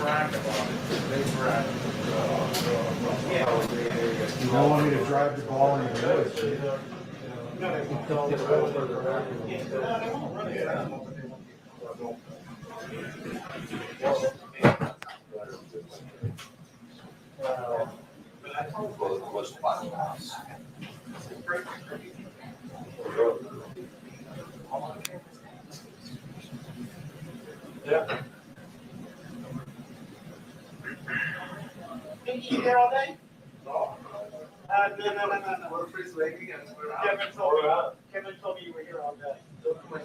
You don't want me to drive the ball in the woods, do you? Yeah. You there all day? No. No. We're pretty late. Kevin told me you were here all day. I'm going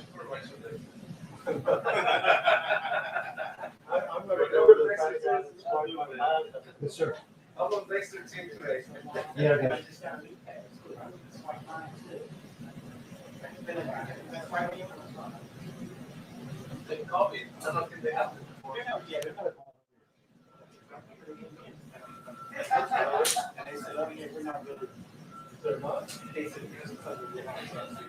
to go to the country. Yes, sir. I'm on base 13 today. Yeah, okay. They can call me. I don't think they have to. And they said, oh, yeah, we're not really. They're not? They said, because of the house.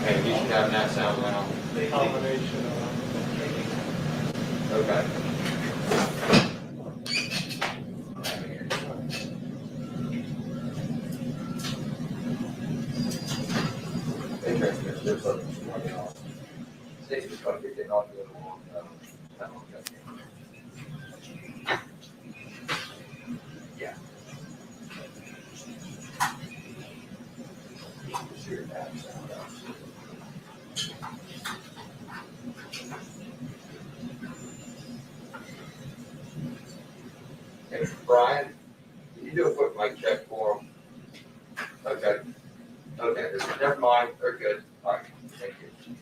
Hey, you should have that sound now. Combination of. Okay. Interesting. There's something. Stacy's going to get on the other one. Yeah. Sure, that sound out. Hey, Brian, can you do a quick mic check for him? Okay. Okay, never mind, they're good. All right, thank you.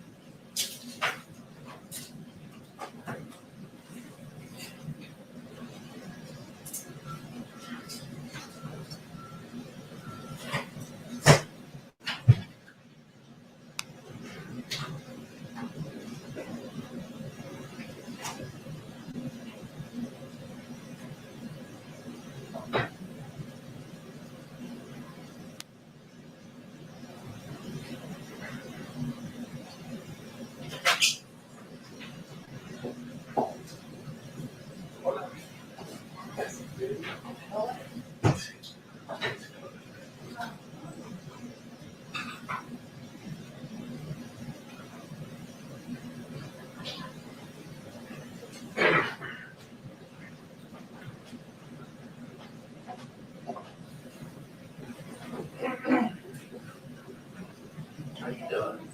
How you doing?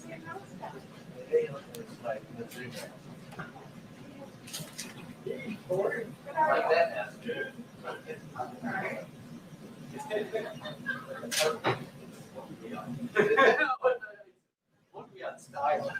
Hey, it's like, it's Like that now. Look me on style.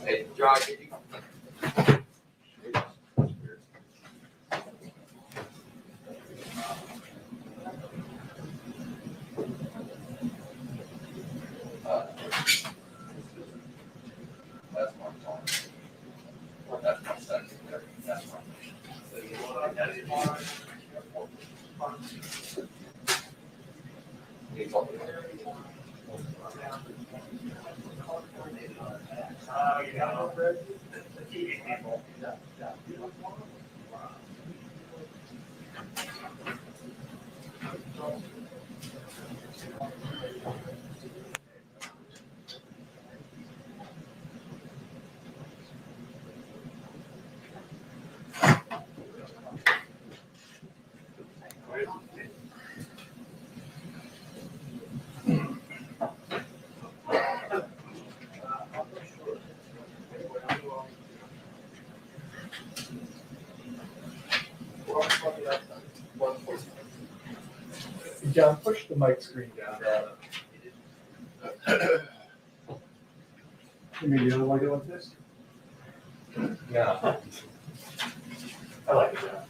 Hey, John, did you? That's my phone. That's my son. That's my. John, push the mic screen down. You mean you don't like it like this? No. I like it, John.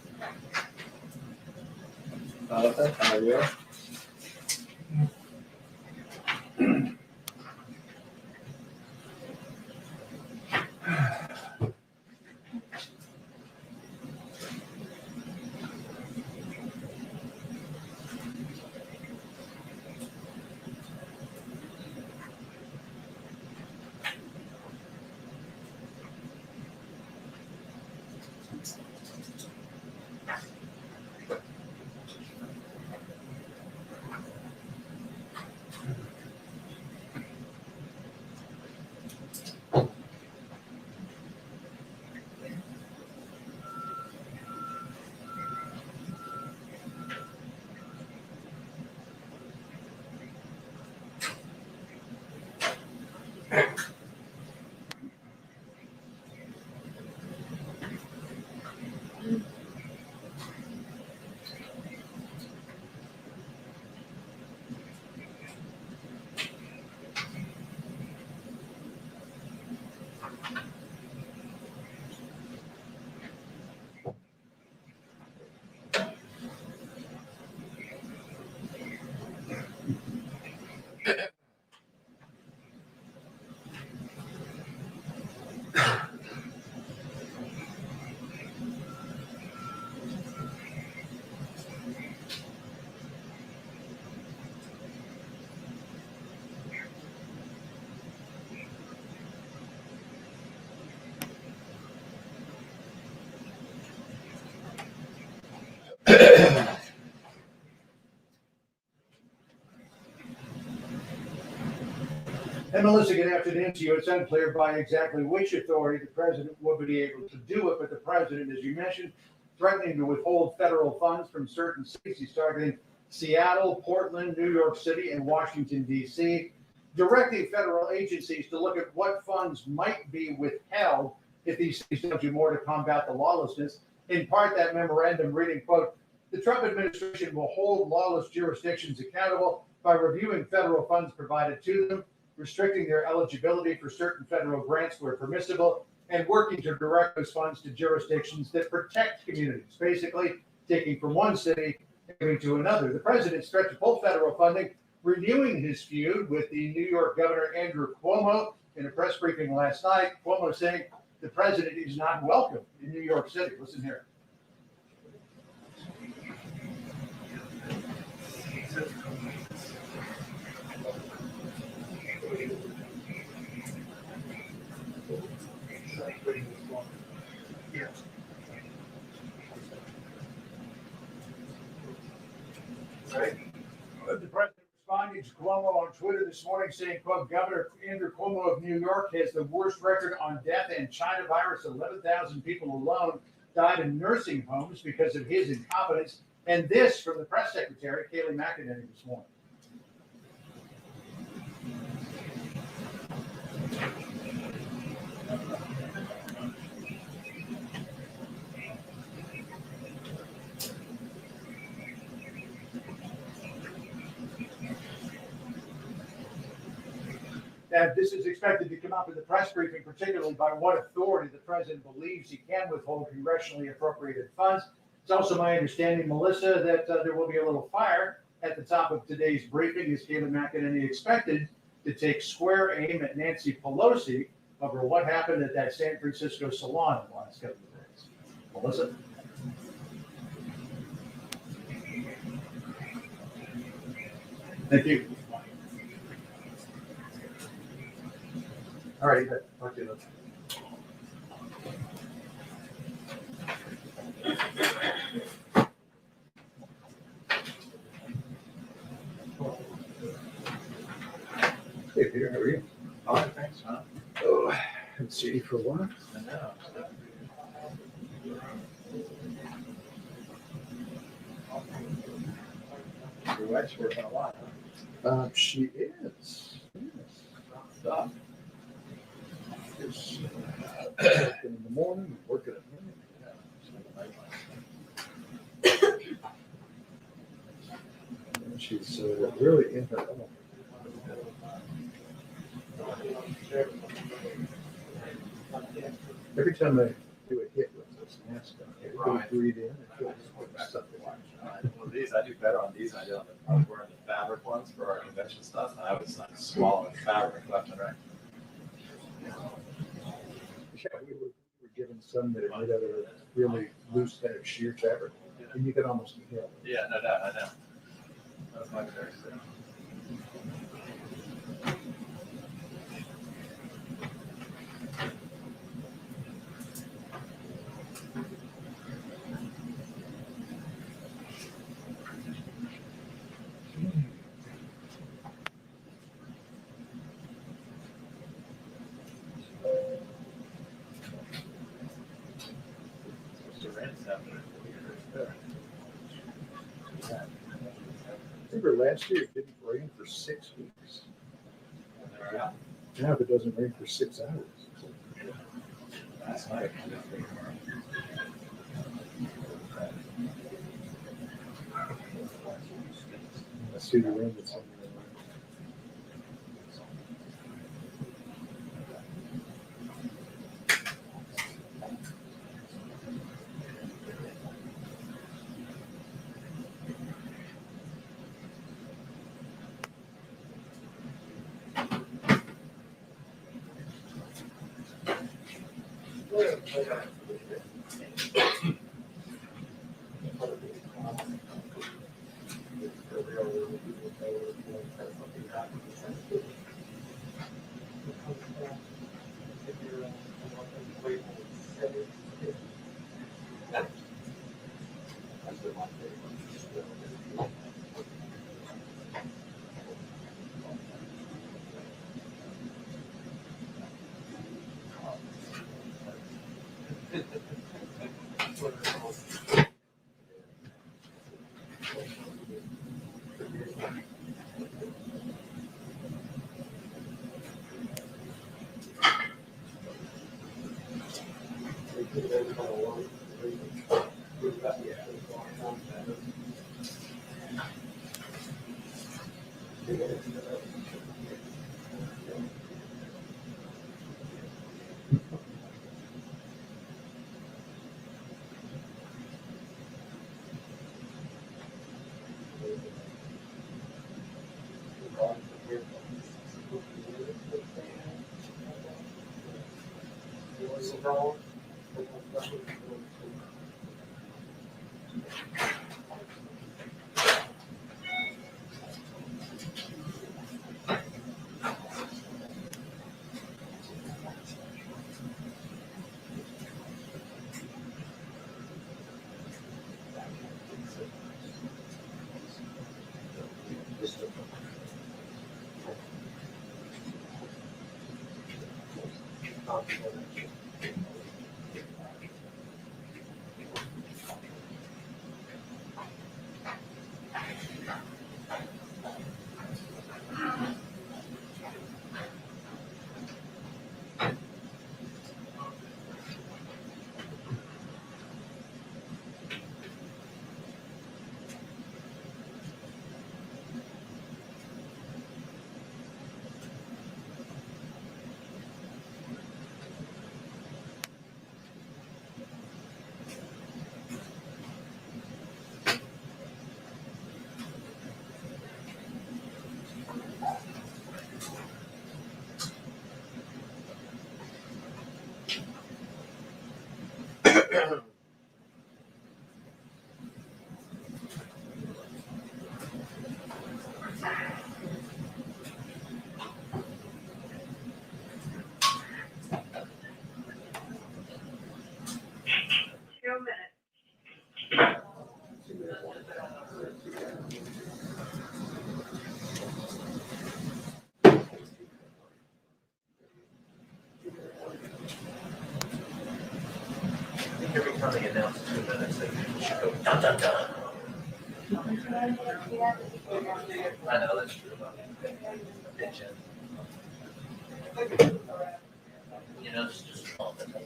How are you? And Melissa, good afternoon to you. It's unclear by exactly which authority the president will be able to do it, but the president, as you mentioned, threatening to withhold federal funds from certain cities. He's targeting Seattle, Portland, New York City, and Washington, D.C., directing federal agencies to look at what funds might be withheld if these cities don't do more to combat the lawlessness. In part, that memorandum reading, quote, the Trump administration will hold lawless jurisdictions accountable by reviewing federal funds provided to them, restricting their eligibility for certain federal grants where permissible, and working to direct those funds to jurisdictions that protect communities, basically taking from one city and giving to another. The president's threat to pull federal funding, renewing his feud with the New York Governor Andrew Cuomo. In a press briefing last night, Cuomo saying the president is not welcome in New York City. Listen here. Twitter this morning saying, quote, Governor Andrew Cuomo of New York has the worst record on death and China virus. 11,000 people alone died in nursing homes because of his incompetence. And this from the press secretary, Kayleigh McEnany, this morning. That this is expected to come up in the press briefing, particularly by what authority the president believes he can withhold congressionally appropriated funds. It's also my understanding, Melissa, that there will be a little fire at the top of today's briefing as Kayleigh McEnany expected to take square aim at Nancy Pelosi over what happened at that San Francisco salon in the last couple of days. Melissa? Thank you. All right, talk to you later. Hey, Peter, how are you? All right, thanks, huh? Oh, haven't seen you for a while. I know. Your wife's working a lot, huh? She is. Stop. Yes. Working in the morning, working at night. And she's really in her element. Every time I do a hit with this NASCAR, I Right. breathe in and feel something. Well, these, I do better on these than I did on the, I was wearing the fabric ones for our convention stuff, and I was like swallowing fabric left and right. Yeah, we were given some that are made out of a really loose kind of sheer fabric, and you can almost hear it. Yeah, no doubt, I know. That was my very sick. Remember last year it didn't rain for 6 weeks. Now if it doesn't rain for 6 hours. That's nice. I see the rain that's on there. Every time they announce 2 minutes, they should go dun dun dun. I know that's true about attention. You know, it's just all the time.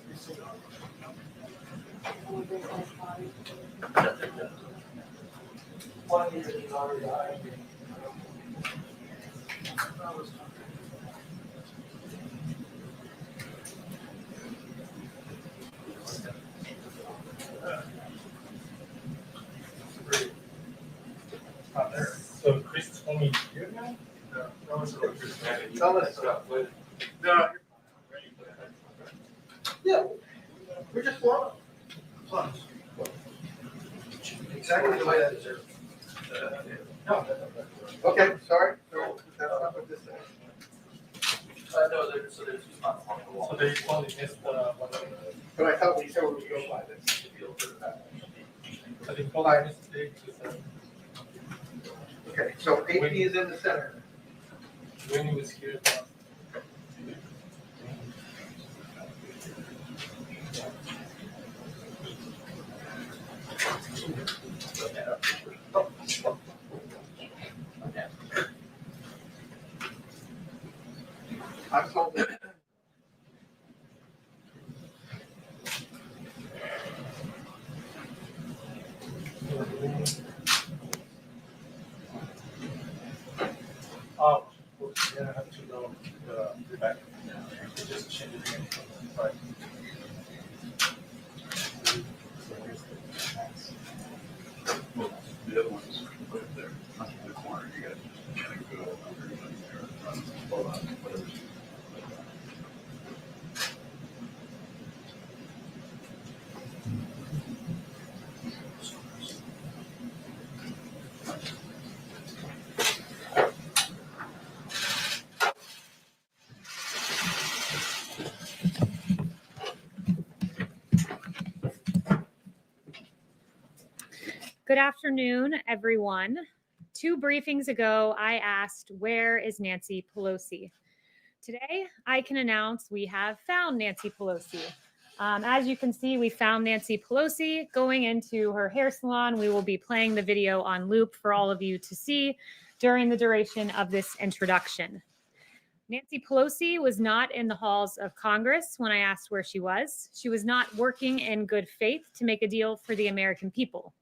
So Chris is only here now? Tell us about what. No. Yeah. We're just flowing. Exactly the way that deserves. No. Okay, sorry. No, that's not what this is. No, there's just not on the So wall. they only missed one. But I thought we said we would go by this. So they only missed the Okay, so AP is in the center. when he was here. I'm told that. Oh, yeah, I have to go the back. Just change it again. Right. The other one is right there, not in the corner, you gotta go under there, hold on, whatever. Good afternoon, everyone. 2 briefings ago, I asked, where is Nancy Pelosi? Today, I can announce we have found Nancy Pelosi. As you can see, we found Nancy Pelosi going into her hair salon. We will be playing the video on loop for all of you to see during the duration of this introduction. Nancy Pelosi was not in the halls of Congress when I asked where she was. She was not working in good faith to make a deal for the American people.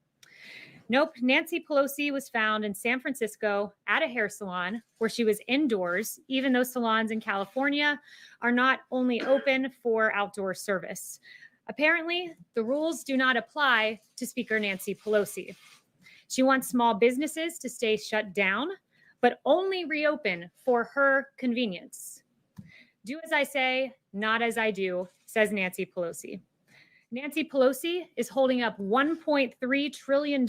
Nope, Nancy Pelosi was found in San Francisco at a hair salon where she was indoors, even though salons in California are not only open for outdoor service. Apparently, the rules do not apply to Speaker Nancy Pelosi. She wants small businesses to stay shut down, but only reopen for her convenience. Do as I say, not as I do, says Nancy Pelosi. Nancy Pelosi is holding up $1.3 trillion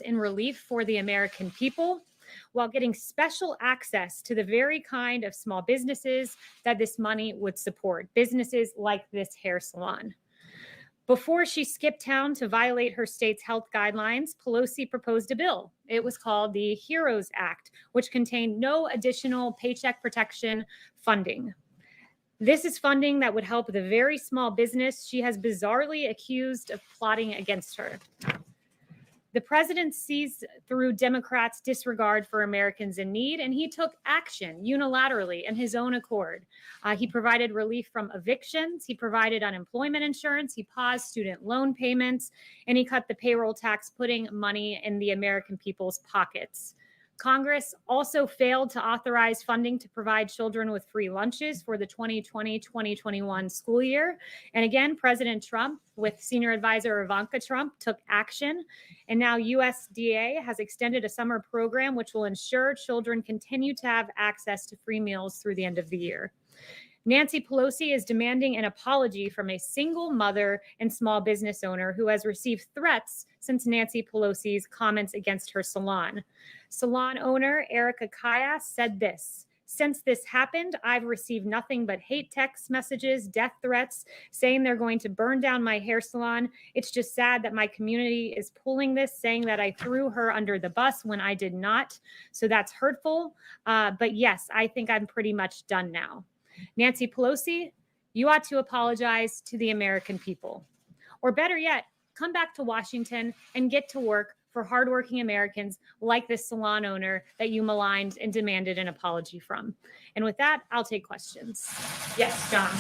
in relief for the American people while getting special access to the very kind of small businesses that this money would support, businesses like this hair salon. Before she skipped town to violate her state's health guidelines, Pelosi proposed a bill. It was called the HEROES Act, which contained no additional paycheck protection funding. This is funding that would help the very small business she has bizarrely accused of plotting against her. The president sees through Democrats' disregard for Americans in need, and he took action unilaterally in his own accord. He provided relief from evictions, he provided unemployment insurance, he paused student loan payments, and he cut the payroll tax, putting money in the American people's pockets. Congress also failed to authorize funding to provide children with free lunches for the 2020-2021 school year. And again, President Trump, with senior advisor Ivanka Trump, took action. And now USDA has extended a summer program which will ensure children continue to have access to free meals through the end of the year. Nancy Pelosi is demanding an apology from a single mother and small business owner who has received threats since Nancy Pelosi's comments against her salon. Salon owner Erica Kaya said this: "Since this happened, I've received nothing but hate text messages, death threats, saying they're going to burn down my hair salon. It's just sad that my community is pulling this, saying that I threw her under the bus when I did not. So that's hurtful. But yes, I think I'm pretty much done now." Nancy Pelosi, you ought to apologize to the American people. Or better yet, come back to Washington and get to work for hardworking Americans like this salon owner that you maligned and demanded an apology from. And with that, I'll take questions. Yes, John.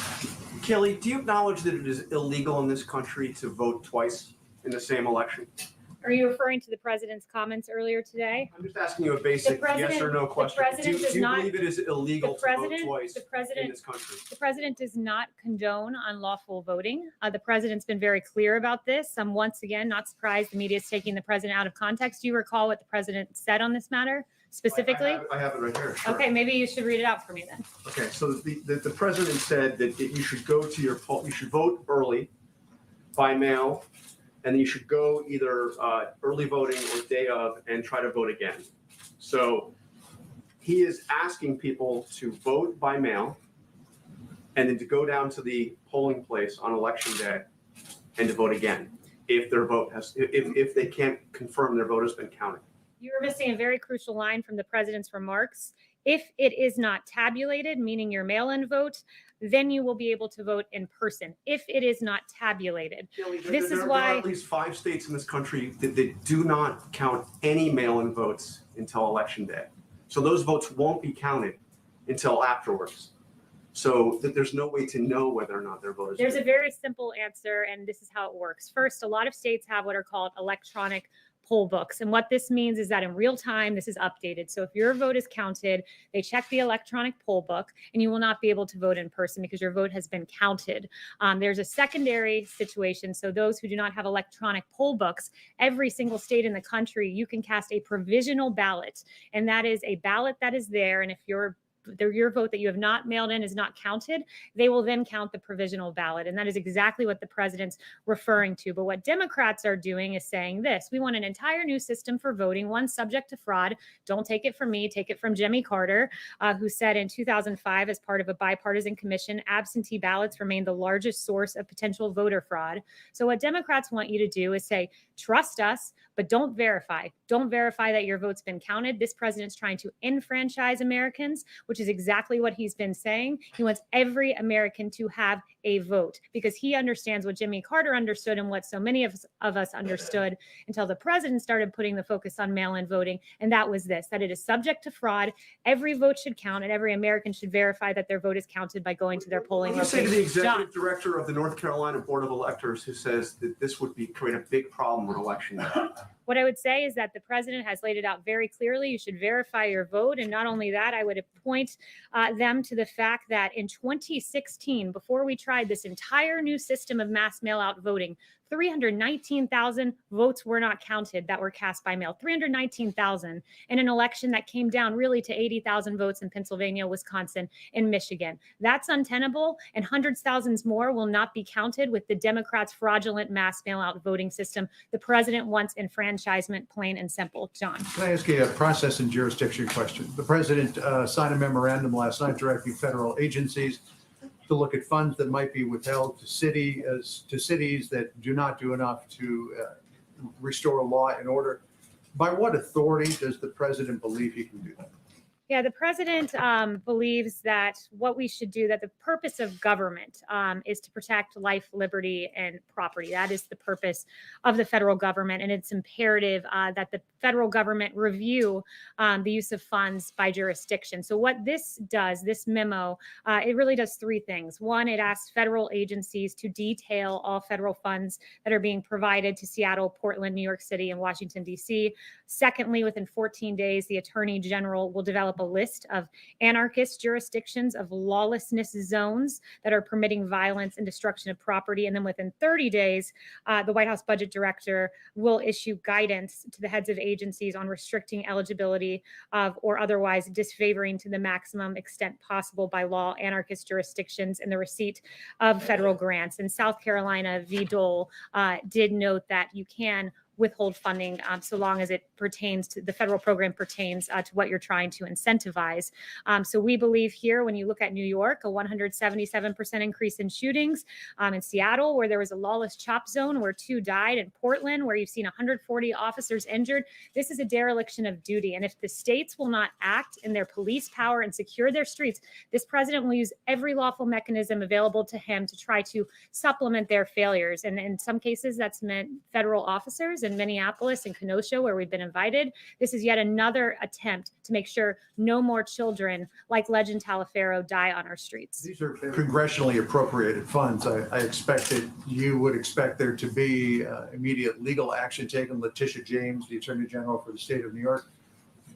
Kayleigh, do you acknowledge that it is illegal in this country to vote twice in the same election? Are you referring to the president's comments earlier today? I'm just asking you a basic yes or no question. Do you believe it is illegal to vote twice in this country? The president does not condone unlawful voting. The president's been very clear about this. I'm once again not surprised the media is taking the president out of context. Do you recall what the president said on this matter specifically? I have it right here. Sure. Okay, maybe you should read it out for me then. Okay, so the president said that you should go to your poll, you should vote early by mail, and then you should go either early voting or day of and try to vote again. So he is asking people to vote by mail and then to go down to the polling place on election day and to vote again if their vote if they can't confirm their vote has been counted. You're missing a very crucial line from the president's remarks. If it is not tabulated, meaning your mail-in vote, then you will be able to vote in person. If it is not tabulated, this is why there are at least 5 states in this country that do not count any mail-in votes until election day. So those votes won't be counted until afterwards. So that there's no way to know whether or not their vote is. There's a very simple answer, and this is how it works. First, a lot of states have what are called electronic poll books. And what this means is that in real time, this is updated. So if your vote is counted, they check the electronic poll book and you will not be able to vote in person because your vote has been counted. There's a secondary situation. So those who do not have electronic poll books, every single state in the country, you can cast a provisional ballot. And that is a ballot that is there. And if your vote that you have not mailed in is not counted, they will then count the provisional ballot. And that is exactly what the president's referring to. But what Democrats are doing is saying this: we want an entire new system for voting, one subject to fraud. Don't take it from me, take it from Jimmy Carter, who said in 2005, as part of a bipartisan commission, absentee ballots remain the largest source of potential voter fraud. So what Democrats want you to do is say, trust us, but don't verify. Don't verify that your vote's been counted. This president's trying to enfranchise Americans, which is exactly what he's been saying. He wants every American to have a vote because he understands what Jimmy Carter understood and what so many of us understood until the president started putting the focus on mail-in voting. And that was this, that it is subject to fraud. Every vote should count and every American should verify that their vote is counted by going to their polling location. What do you say to the executive director of the North Carolina Board of Electors who says that this would create a big problem on election day? What I would say is that the president has laid it out very clearly. You should verify your vote. And not only that, I would point them to the fact that in 2016, before we tried this entire new system of mass mail-out voting, 319,000 votes were not counted that were cast by mail. 319,000 in an election that came down really to 80,000 votes in Pennsylvania, Wisconsin, and Michigan. That's untenable, and hundreds of thousands more will not be counted with the Democrats' fraudulent mass mail-out voting system. The president wants enfranchisement, plain and simple. John. Can I ask you a process and jurisdiction question? The president signed a memorandum last night directing federal agencies to look at funds that might be withheld to cities that do not do enough to restore law and order. By what authority does the president believe he can do that? Yeah, the president believes that what we should do, that the purpose of government is to protect life, liberty, and property. That is the purpose of the federal government. And it's imperative that the federal government review the use of funds by jurisdiction. So what this does, this memo, it really does three things. One, it asks federal agencies to detail all federal funds that are being provided to Seattle, Portland, New York City, and Washington, D.C. Secondly, within 14 days, the Attorney General will develop a list of anarchist jurisdictions, of lawlessness zones that are permitting violence and destruction of property. And then within 30 days, the White House Budget Director will issue guidance to the heads of agencies on restricting eligibility of or otherwise disfavoring to the maximum extent possible by law anarchist jurisdictions in the receipt of federal grants. And South Carolina v. Dole did note that you can withhold funding so long as it pertains to the federal program pertains to what you're trying to incentivize. So we believe here, when you look at New York, a 177% increase in shootings, in Seattle, where there was a lawless chop zone where 2 died, in Portland, where you've seen 140 officers injured. This is a dereliction of duty. And if the states will not act in their police power and secure their streets, this president will use every lawful mechanism available to him to try to supplement their failures. And in some cases, that's meant federal officers in Minneapolis and Kenosha, where we've been invited. This is yet another attempt to make sure no more children like Legend Taliaferro die on our streets. These are congressionally appropriated funds. I expect that you would expect there to be immediate legal action taken. Letitia James, the Attorney General for the state of New York,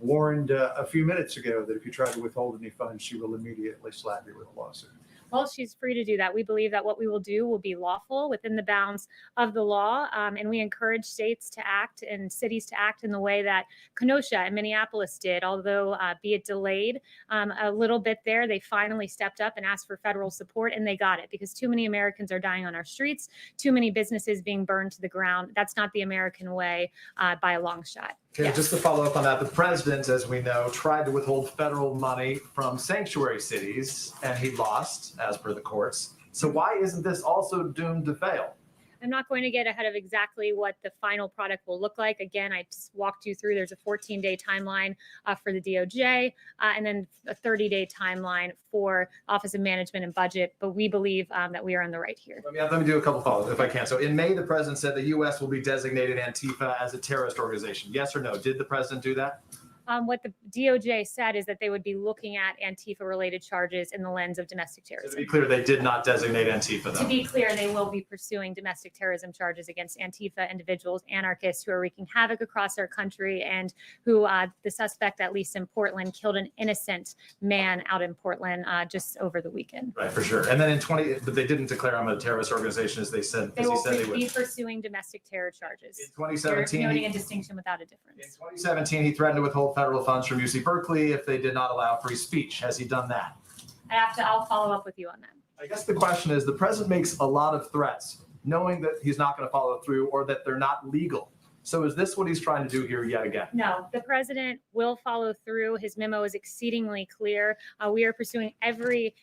warned a few minutes ago that if you try to withhold any funds, she will immediately slap you with a lawsuit. Well, she's free to do that. We believe that what we will do will be lawful within the bounds of the law. And we encourage states to act and cities to act in the way that Kenosha and Minneapolis did. Although, be it delayed a little bit there, they finally stepped up and asked for federal support, and they got it, because too many Americans are dying on our streets, too many businesses being burned to the ground. That's not the American way by a long shot. Okay, Yes. just to follow up on that, the president, as we know, tried to withhold federal money from sanctuary cities, and he lost, as per the courts. So why isn't this also doomed to fail? I'm not going to get ahead of exactly what the final product will look like. Again, I just walked you through, there's a 14-day timeline for the DOJ, and then a 30-day timeline for Office of Management and Budget. But we believe that we are on the right here. Let me do a couple follow-ups if I can. So in May, the president said the U.S. will be designated Antifa as a terrorist organization. Yes or no? Did the president do that? What the DOJ said is that they would be looking at Antifa-related charges in the lens of domestic So to terrorism. be clear, they did not designate Antifa, To though. be clear, they will be pursuing domestic terrorism charges against Antifa individuals, anarchists who are wreaking havoc across our country, and who the suspect, at least in Portland, killed an innocent man out in Portland just over the weekend. Right, for sure. And then but they didn't declare them a terrorist organization, as they said, They as he will said they be would. pursuing domestic terror charges. In You're 2017, noting a distinction without a in difference. 2017, he threatened to withhold federal funds from UC Berkeley if they did not allow free speech. Has he done that? I'll follow up with you on that. I guess the question is, the president makes a lot of threats, knowing that he's not going to follow through or that they're not legal. So is this what he's trying to do here yet again? No, the president will follow through. His memo is exceedingly clear. We are pursuing every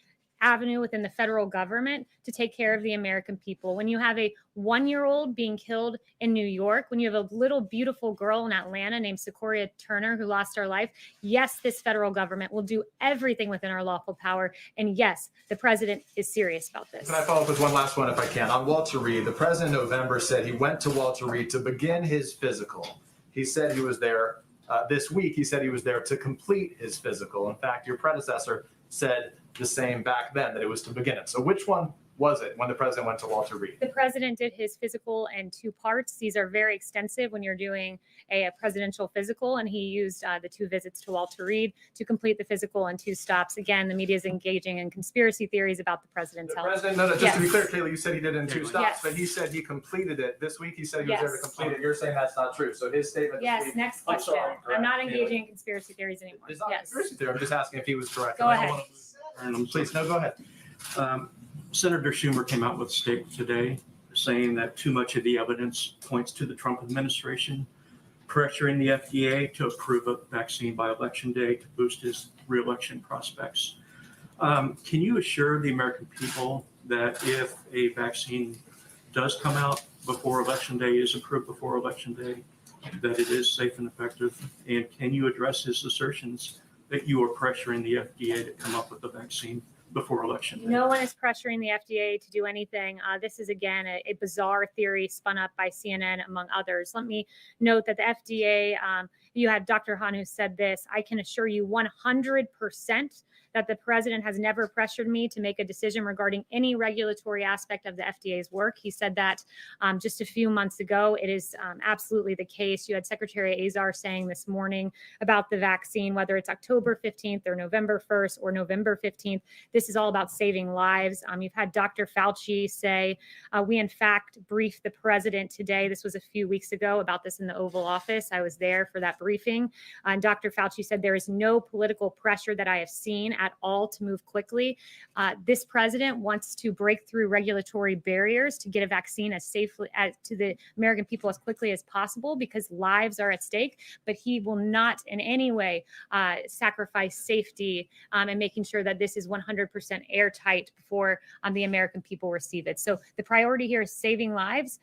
avenue within the federal government to take care of the American people. When you have a 1-year-old being killed in New York, when you have a little beautiful girl in Atlanta named Sequoia Turner who lost her life, yes, this federal government will do everything within our lawful power. And yes, the president is serious about this. Can I follow up with one last one if I can? On Walter Reed, the president in November said he went to Walter Reed to begin his physical. He said he was there this week. He said he was there to complete his physical. In fact, your predecessor said the same back then, that it was to begin it. So which one was it when the president went to Walter Reed? The president did his physical in 2 parts. These are very extensive when you're doing a presidential physical, and he used the 2 visits to Walter Reed to complete the physical in 2 stops. Again, the media is engaging in conspiracy theories about the president's The health. president, no, just Yes. to be clear, Kayleigh, you said he did it in 2 stops, Yes. but he said he completed it this week. He said he was there to Yes. complete it. You're saying that's not true. So his statement this Yes, week, next I'm question. sorry, I'm not correct. engaging in conspiracy theories anymore. It's not a Yes. conspiracy theory. I'm just asking if he was correct. Go ahead. Please, no, go ahead. Senator Schumer came out with a statement today saying that too much of the evidence points to the Trump administration pressuring the FDA to approve a vaccine by Election Day to boost his reelection prospects. Can you assure the American people that if a vaccine does come out before Election Day, is approved before Election Day, that it is safe and effective? And can you address his assertions that you are pressuring the FDA to come up with the vaccine before election day? No one is pressuring the FDA to do anything. This is, again, a bizarre theory spun up by CNN, among others. Let me note that the FDA, you had Dr. Han who said this. I can assure you 100% that the president has never pressured me to make a decision regarding any regulatory aspect of the FDA's work. He said that just a few months ago. It is absolutely the case. You had Secretary Azar saying this morning about the vaccine, whether it's October 15th or November 1st or November 15th, this is all about saving lives. You've had Dr. Fauci say, we in fact briefed the president today. This was a few weeks ago about this in the Oval Office. I was there for that briefing. And Dr. Fauci said there is no political pressure that I have seen at all to move quickly. This president wants to break through regulatory barriers to get a vaccine as safely to the American people as quickly as possible because lives are at stake, but he will not in any way sacrifice safety and making sure that this is 100% airtight before the American people receive it. So the priority here is saving lives,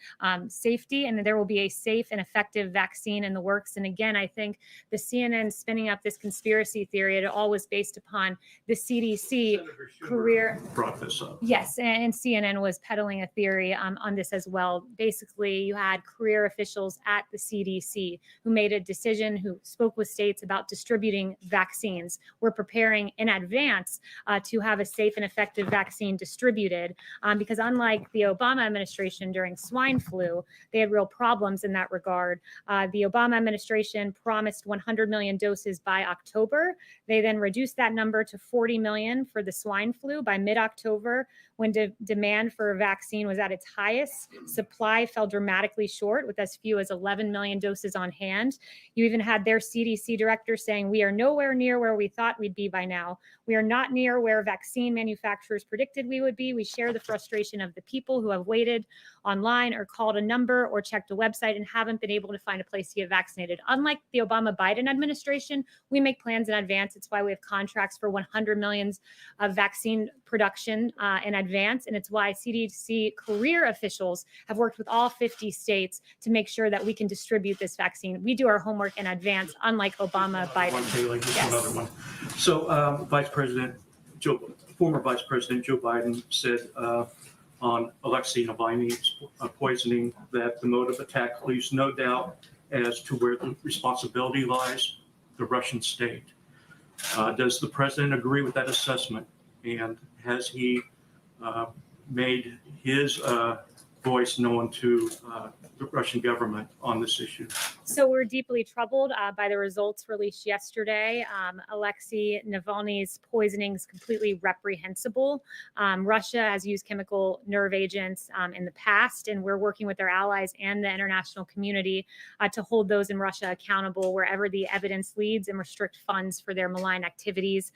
safety, and there will be a safe and effective vaccine in the works. And again, I think the CNN spinning up this conspiracy theory, it all was based upon the CDC Senator Schumer career. brought this up. Yes, and CNN was peddling a theory on this as well. Basically, you had career officials at the CDC who made a decision, who spoke with states about distributing vaccines. We're preparing in advance to have a safe and effective vaccine distributed because unlike the Obama administration during swine flu, they had real problems in that regard. The Obama administration promised 100 million doses by October. They then reduced that number to 40 million for the swine flu by mid-October. When demand for a vaccine was at its highest, supply fell dramatically short with as few as 11 million doses on hand. You even had their CDC director saying, we are nowhere near where we thought we'd be by now. We are not near where vaccine manufacturers predicted we would be. We share the frustration of the people who have waited online or called a number or checked a website and haven't been able to find a place to get vaccinated. Unlike the Obama-Biden administration, we make plans in advance. It's why we have contracts for 100 millions of vaccine production in advance. And it's why CDC career officials have worked with all 50 states to make sure that we can distribute this vaccine. We do our homework in advance, unlike Obama, Biden. One, Kayleigh, just Yes. another one. So former Vice President Joe Biden said on Alexei Navalny's poisoning that the mode of attack leaves no doubt as to where the responsibility lies, the Russian state. Does the president agree with that assessment? And has he made his voice known to the Russian government on this issue? So we're deeply troubled by the results released yesterday. Alexei Navalny's poisoning is completely reprehensible. Russia has used chemical nerve agents in the past, and we're working with our allies and the international community to hold those in Russia accountable wherever the evidence leads and restrict funds for their malign activities.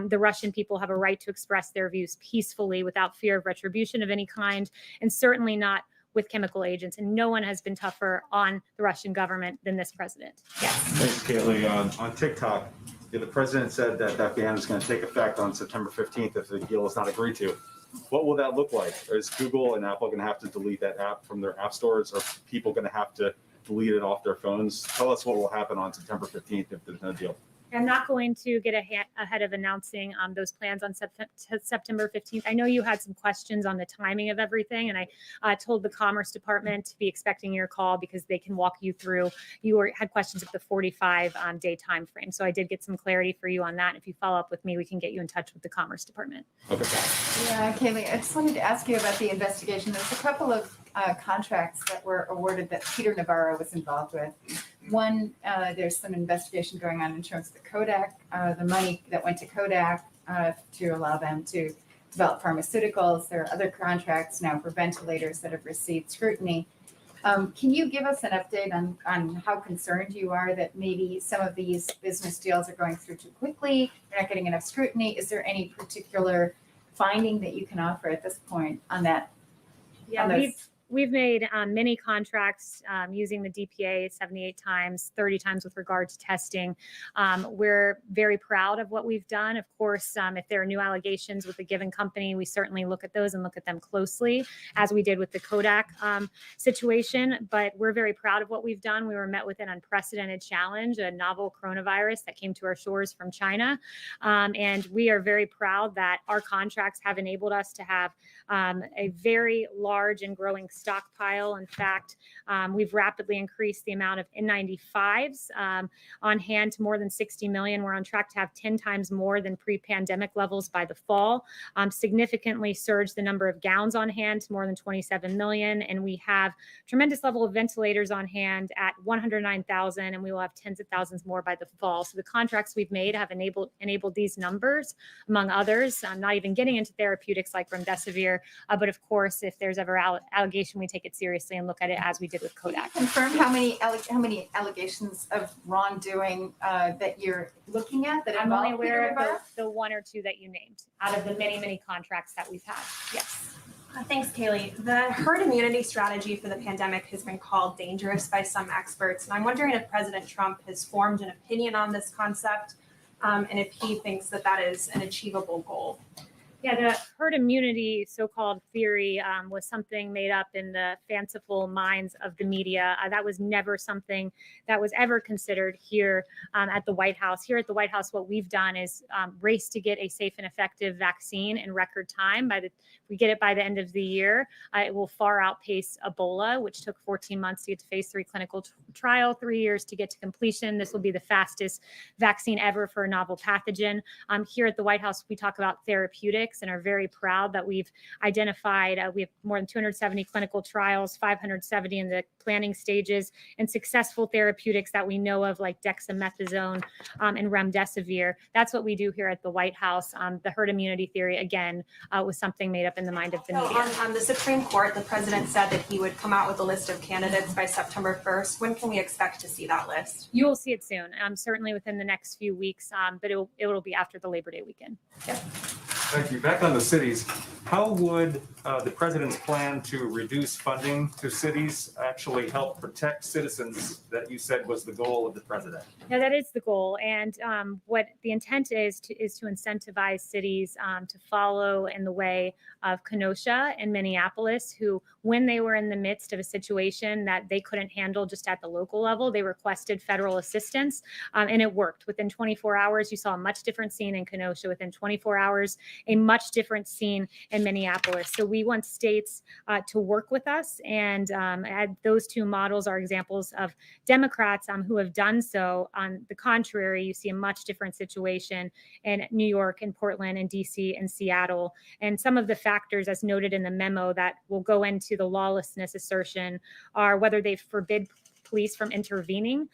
The Russian people have a right to express their views peacefully without fear of retribution of any kind, and certainly not with chemical agents. And no one has been tougher on the Russian government than this president. Yes. Thanks, Kayleigh. On TikTok, the president said that that ban is going to take effect on September 15th if the deal is not agreed to. What will that look like? Is Google and Apple going to have to delete that app from their app stores? Are people going to have to delete it off their phones? Tell us what will happen on September 15th if there's no deal. I'm not going to get ahead of announcing those plans on September 15th. I know you had some questions on the timing of everything, and I told the Commerce Department to be expecting your call because they can walk you through. Had questions at the 45-day time frame, so I did get some clarity for you on that. If you follow up with me, we can get you in touch with the Commerce Department. Okay. Yeah, Kayleigh, I just wanted to ask you about the investigation. There's a couple of contracts that were awarded that Peter Navarro was involved with. One, there's some investigation going on in terms of the Kodak, the money that went to Kodak to allow them to develop pharmaceuticals. There are other contracts now for ventilators that have received scrutiny. Can you give us an update on how concerned you are that maybe some of these business deals are going through too quickly, they're not getting enough scrutiny? Is there any particular finding that you can offer at this point on that? Yeah, We've made many contracts using the DPA 78 times, 30 times with regard to testing. We're very proud of what we've done. Of course, if there are new allegations with a given company, we certainly look at those and look at them closely, as we did with the Kodak situation. But we're very proud of what we've done. We were met with an unprecedented challenge, a novel coronavirus that came to our shores from China. And we are very proud that our contracts have enabled us to have a very large and growing stockpile. In fact, we've rapidly increased the amount of N95s on hand to more than 60 million. We're on track to have 10 times more than pre-pandemic levels by the fall. Significantly surged the number of gowns on hand to more than 27 million. And we have tremendous level of ventilators on hand at 109,000, and we will have tens of thousands more by the fall. So the contracts we've made have enabled these numbers, among others. I'm not even getting into therapeutics like remdesivir, but of course, if there's ever allegation, we take it seriously and look at it as we did with Kodak. Confirm how many allegations of wrongdoing that you're looking at that I'm only involve aware Peter of Navarro? the one or two that you named out of the many, many contracts that we've had. Yes. Thanks, Kayleigh. The herd immunity strategy for the pandemic has been called dangerous by some experts. And I'm wondering if President Trump has formed an opinion on this concept and if he thinks that that is an achievable goal. Yeah, the herd immunity so-called theory was something made up in the fanciful minds of the media. That was never something that was ever considered here at the White House. Here at the White House, what we've done is race to get a safe and effective vaccine in record time. If we get it by the end of the year, it will far outpace Ebola, which took 14 months to get to phase 3 clinical trial, 3 years to get to completion. This will be the fastest vaccine ever for a novel pathogen. Here at the White House, we talk about therapeutics and are very proud that we've identified, we have more than 270 clinical trials, 570 in the planning stages, and successful therapeutics that we know of like dexamethasone and remdesivir. That's what we do here at the White House. The herd immunity theory, again, was something made up in the mind of the media. On the Supreme Court, the president said that he would come out with a list of candidates by September 1st. When can we expect to see that list? You will see it soon, certainly within the next few weeks, but it will be after the Labor Day weekend. Yeah. Thank you. Back on the cities, how would the president's plan to reduce funding to cities actually help protect citizens that you said was the goal of the president? Yeah, that is the goal. And what the intent is to incentivize cities to follow in the way of Kenosha and Minneapolis, who, when they were in the midst of a situation that they couldn't handle just at the local level, they requested federal assistance, and it worked. Within 24 hours, you saw a much different scene in Kenosha. Within 24 hours, a much different scene in Minneapolis. So we want states to work with us, and those two models are examples of Democrats who have done so. On the contrary, you see a much different situation in New York and Portland and DC and Seattle. And some of the factors, as noted in the memo, that will go into the lawlessness assertion are whether they forbid police from intervening,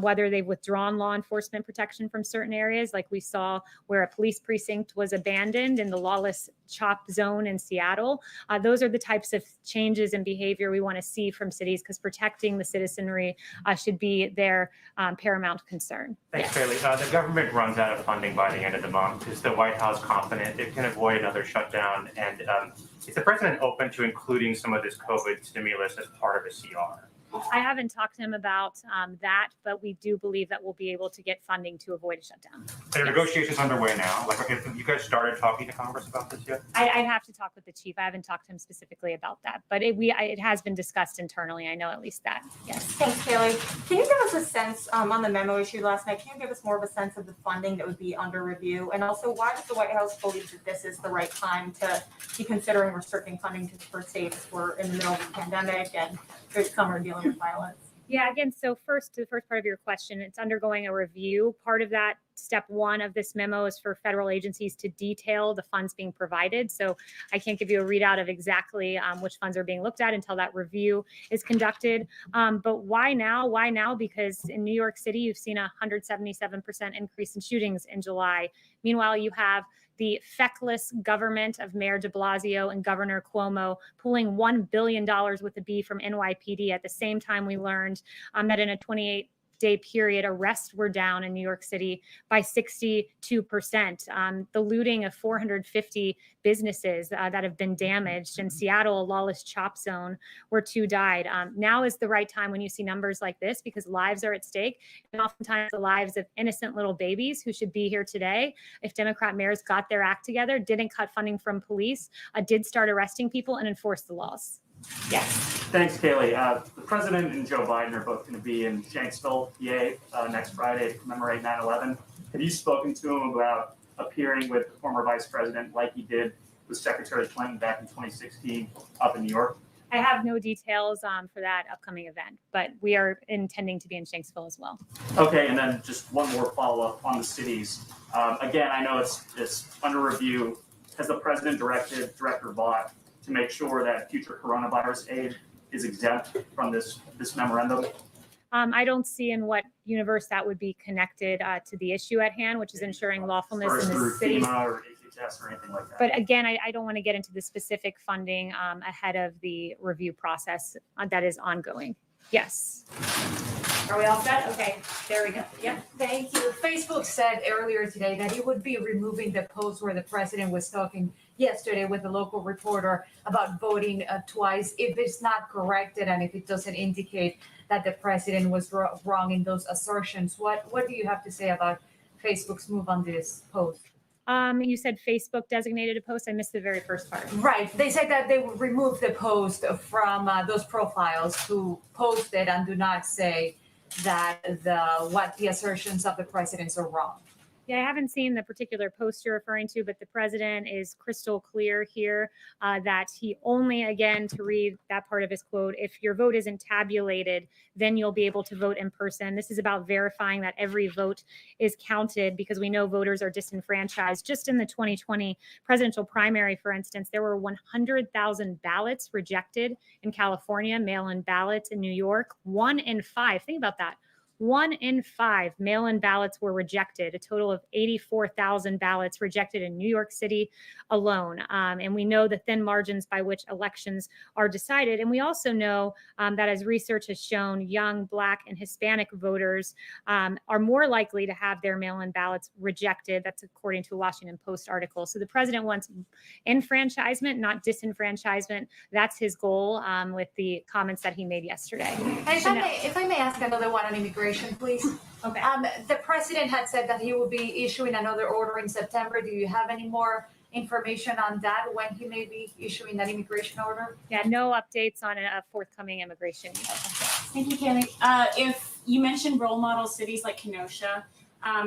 whether they've withdrawn law enforcement protection from certain areas, like we saw where a police precinct was abandoned in the lawless CHOP zone in Seattle. Those are the types of changes in behavior we want to see from cities, because protecting the citizenry should be their paramount concern. Thanks, Kayleigh. The government runs out of funding by the end of the month. Is the White House confident it can avoid another shutdown? And is the president open to including some of this COVID stimulus as part of a CR? I haven't talked to him about that, but we do believe that we'll be able to get funding to avoid a shutdown. There are negotiations underway now. Like, have you guys started talking to Congress about this yet? I'd have to talk with the chief. I haven't talked to him specifically about that, but it has been discussed internally. I know at least that. Yes. Thanks, Kayleigh. Can you give us a sense on the memo issued last night? Can you give us more of a sense of the funding that would be under review? And also, why does the White House believe that this is the right time to be considering restricting funding for states? We're in the middle of the pandemic and some are dealing with violence. Yeah, again, so first, to the first part of your question, it's undergoing a review. Part of that, step one of this memo, is for federal agencies to detail the funds being provided. So I can't give you a readout of exactly which funds are being looked at until that review is conducted. But why now? Why now? Because in New York City, you've seen a 177% increase in shootings in July. Meanwhile, you have the feckless government of Mayor de Blasio and Governor Cuomo pulling $1 billion with a B from NYPD at the same time we learned that in a 28 day period, arrests were down in New York City by 62%. The looting of 450 businesses that have been damaged. In Seattle, a lawless chop zone where 2 died. Now is the right time when you see numbers like this, because lives are at stake, and oftentimes the lives of innocent little babies who should be here today. If Democrat mayors got their act together, didn't cut funding from police, did start arresting people and enforce the laws. Yes. Thanks, Kayleigh. The president and Joe Biden are both going to be in Shanksville, PA, next Friday to commemorate 9/11. Have you spoken to him about appearing with the former vice president like he did with Secretary Clinton back in 2016 up in New York? I have no details for that upcoming event, but we are intending to be in Shanksville as well. Okay, and then just one more follow-up on the cities. Again, I know it's under review. Has the president directed Director Vaught to make sure that future coronavirus aid is exempt from this memorandum? I don't see in what universe that would be connected to the issue at hand, which is ensuring lawfulness Or in the through city. FEMA or HHS or anything like that? But again, I don't want to get into the specific funding ahead of the review process that is ongoing. Yes. Are we all set? Okay, there we go. Yep. Thank you. Facebook said earlier today that it would be removing the post where the president was talking yesterday with a local reporter about voting twice if it's not corrected and if it doesn't indicate that the president was wrong in those assertions. What do you have to say about Facebook's move on this post? You said Facebook designated a post. I missed the very first part. Right. They said that they would remove the post from those profiles who posted and do not say that the assertions of the presidents are wrong. Yeah, I haven't seen the particular post you're referring to, but the president is crystal clear here that he only, again, to read that part of his quote, if your vote isn't tabulated, then you'll be able to vote in person. This is about verifying that every vote is counted because we know voters are disenfranchised. Just in the 2020 presidential primary, for instance, there were 100,000 ballots rejected in California, mail-in ballots in New York, 1 in 5. Think about that. 1 in 5 mail-in ballots were rejected, a total of 84,000 ballots rejected in New York City alone. And we know the thin margins by which elections are decided. And we also know that as research has shown, young Black and Hispanic voters are more likely to have their mail-in ballots rejected. That's according to a Washington Post article. So the president wants enfranchisement, not disenfranchisement. That's his goal with the comments that he made yesterday. If I may ask another one on immigration, please. Okay. The president had said that he will be issuing another order in September. Do you have any more information on that, when he may be issuing that immigration order? Yeah, no updates on a forthcoming immigration. Thank you, Kayleigh. If you mentioned role model cities like Kenosha,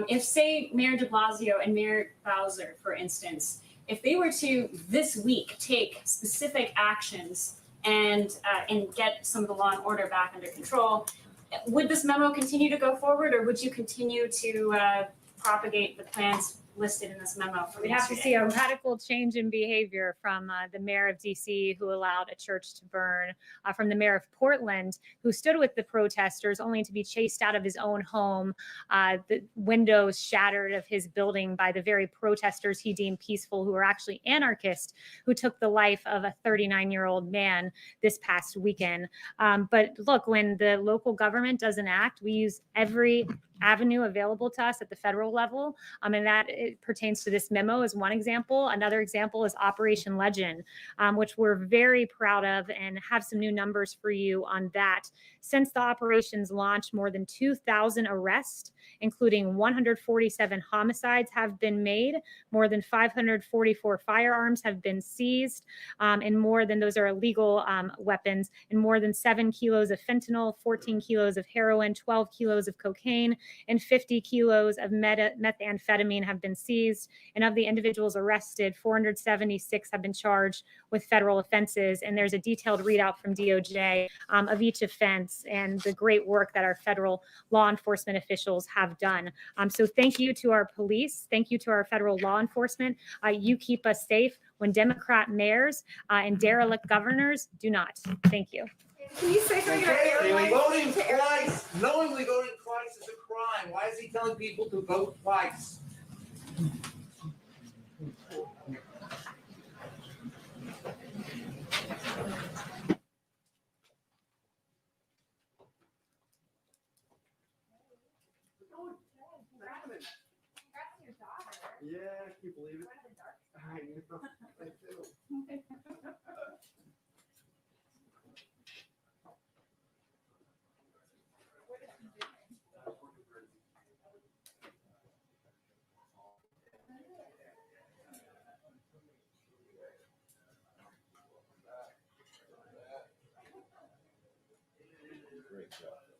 if say Mayor de Blasio and Mayor Bowser, for instance, if they were to this week take specific actions and get some of the law and order back under control, would this memo continue to go forward, or would you continue to propagate the plans listed in this memo? We'd have to see a radical change in behavior from the mayor of DC, who allowed a church to burn, from the mayor of Portland, who stood with the protesters only to be chased out of his own home, the windows shattered of his building by the very protesters he deemed peaceful, who were actually anarchists, who took the life of a 39-year-old man this past weekend. But look, when the local government doesn't act, we use every avenue available to us at the federal level. And that it pertains to this memo as one example. Another example is Operation Legend, which we're very proud of and have some new numbers for you on that. Since the operation's launch, more than 2,000 arrests, including 147 homicides, have been made. More than 544 firearms have been seized, and more than those are illegal weapons, and more than 7 kilos of fentanyl, 14 kilos of heroin, 12 kilos of cocaine, and 50 kilos of methamphetamine have been seized. And of the individuals arrested, 476 have been charged with federal offenses. And there's a detailed readout from DOJ of each offense and the great work that our federal law enforcement officials have done. So thank you to our police. Thank you to our federal law enforcement. You keep us safe when Democrat mayors and derelict governors do not. Thank you. Can you say something about airlines? Voting twice, knowingly voting twice is a crime. Why is he telling people to vote twice? Yeah, can you believe it? I know, I do. Great job.